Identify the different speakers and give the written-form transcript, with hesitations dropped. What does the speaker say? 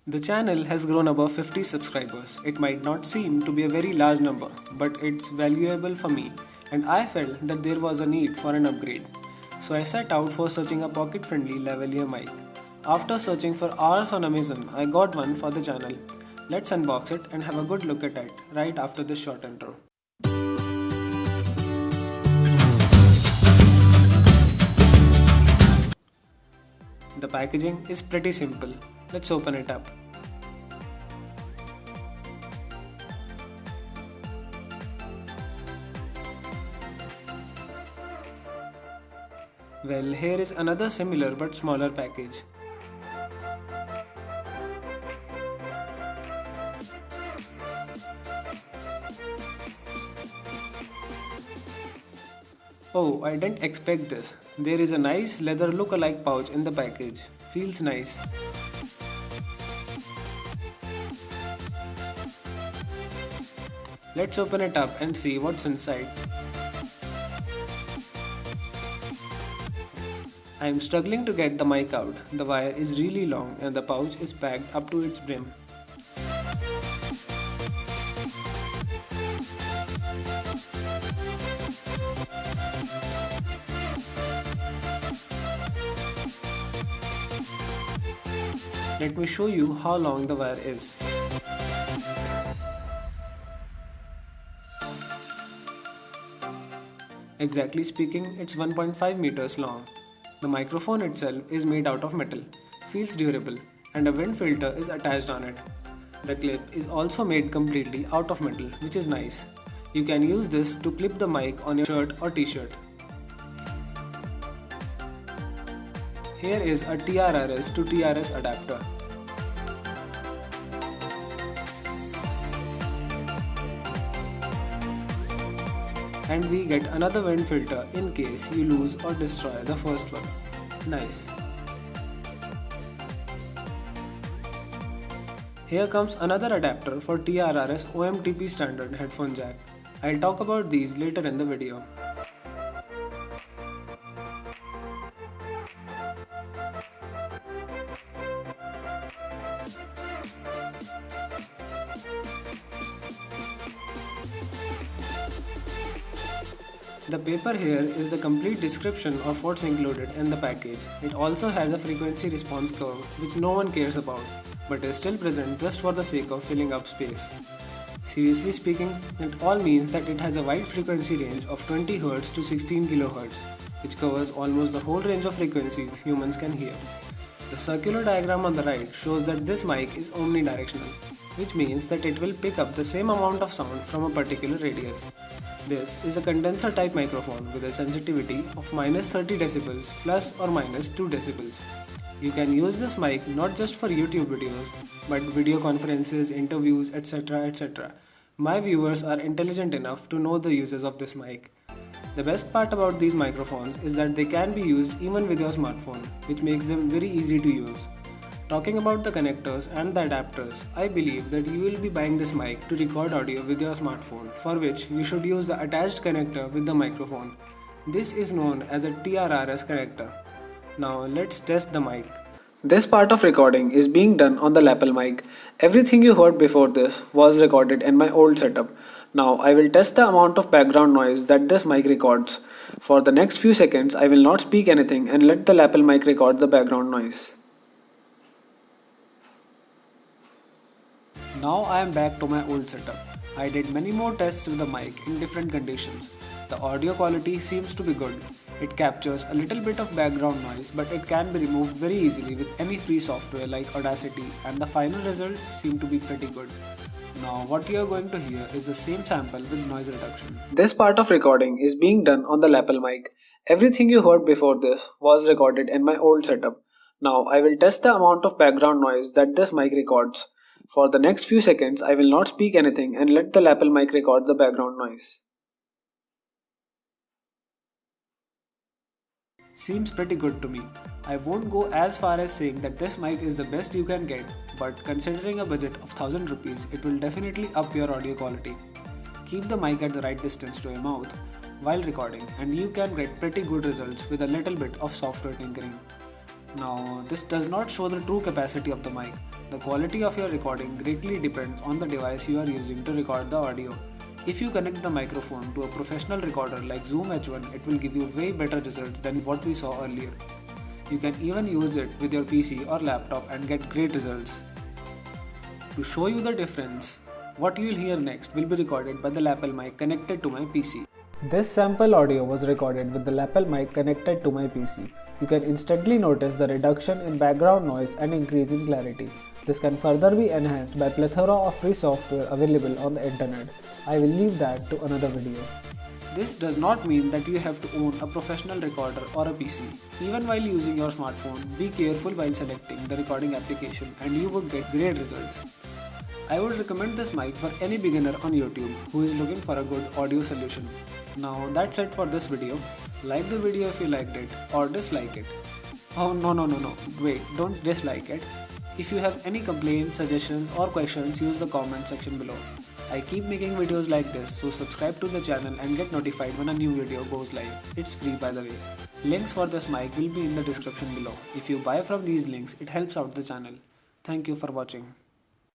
Speaker 1: The channel has grown above 50 subscribers. It might not seem to be a very large number, but it's valuable for me, and I felt that there was a need for an upgrade. So I set out for searching a pocket friendly lavalier mic. After searching for hours on Amazon, I got one for the channel. Let's unbox it and have a good look at it right after this short intro. The packaging is pretty simple. Let's open it up. Well, here is another similar but smaller package. Oh, I didn't expect this. There is a nice leather look-alike pouch in the package. Feels nice. Let's open it up and see what's inside. I am struggling to get the mic out. The wire is really long and the pouch is packed up to its brim. Let me show you how long the wire is. Exactly speaking, it's 1.5 meters long. The microphone itself is made out of metal, feels durable, and a wind filter is attached on it. The clip is also made completely out of metal, which is nice. You can use this to clip the mic on your shirt or t-shirt. Here is a TRRS to TRS adapter. And we get another wind filter in case you lose or destroy the first one. Nice. Here comes another adapter for TRRS OMTP standard headphone jack. I'll talk about these later in the video. The paper here is the complete description of what's included in the package. It also has a frequency response curve which no one cares about, but is still present just for the sake of filling up space. Seriously speaking, it all means that it has a wide frequency range of 20 Hz to 16 kHz, which covers almost the whole range of frequencies humans can hear. The circular diagram on the right shows that this mic is omnidirectional, which means that it will pick up the same amount of sound from a particular radius. This is a condenser type microphone with a sensitivity of -30 decibels plus or -2 decibels. You can use this mic not just for YouTube videos, but video conferences, interviews, etc. etc. My viewers are intelligent enough to know the uses of this mic. The best part about these microphones is that they can be used even with your smartphone, which makes them very easy to use. Talking about the connectors and the adapters, I believe that you will be buying this mic to record audio with your smartphone, for which you should use the attached connector with the microphone. This is known as a TRRS connector. Now let's test the mic. This part of recording is being done on the lapel mic. Everything you heard before this was recorded in my old setup. Now I will test the amount of background noise that this mic records. For the next few seconds I will not speak anything and let the lapel mic record the background noise. Now I am back to my old setup. I did many more tests with the mic in different conditions. The audio quality seems to be good. It captures a little bit of background noise, but it can be removed very easily with any free software like Audacity, and the final results seem to be pretty good. Now what you are going to hear is the same sample with noise reduction. This part of recording is being done on the lapel mic. Everything you heard before this was recorded in my old setup. Now I will test the amount of background noise that this mic records. For the next few seconds I will not speak anything and let the lapel mic record the background noise. Seems pretty good to me. I won't go as far as saying that this mic is the best you can get, but considering a budget of 1000 rupees, it will definitely up your audio quality. Keep the mic at the right distance to your mouth while recording and you can get pretty good results with a little bit of software tinkering. Now, this does not show the true capacity of the mic. The quality of your recording greatly depends on the device you are using to record the audio. If you connect the microphone to a professional recorder like Zoom H1, it will give you way better results than what we saw earlier. You can even use it with your PC or laptop and get great results. To show you the difference, what you will hear next will be recorded by the lapel mic connected to my PC. This sample audio was recorded with the lapel mic connected to my PC. You can instantly notice the reduction in background noise and increase in clarity. This can further be enhanced by plethora of free software available on the internet. I will leave that to another video. This does not mean that you have to own a professional recorder or a PC. Even while using your smartphone, be careful while selecting the recording application and you would get great results. I would recommend this mic for any beginner on YouTube who is looking for a good audio solution. Now that's it for this video. Like the video if you liked it or dislike it. Oh no, wait, don't dislike it. If you have any complaints, suggestions or questions, use the comment section below. I keep making videos like this, so subscribe to the channel and get notified when a new video goes live. It's free by the way. Links for this mic will be in the description below. If you buy from these links, it helps out the channel. Thank you for watching.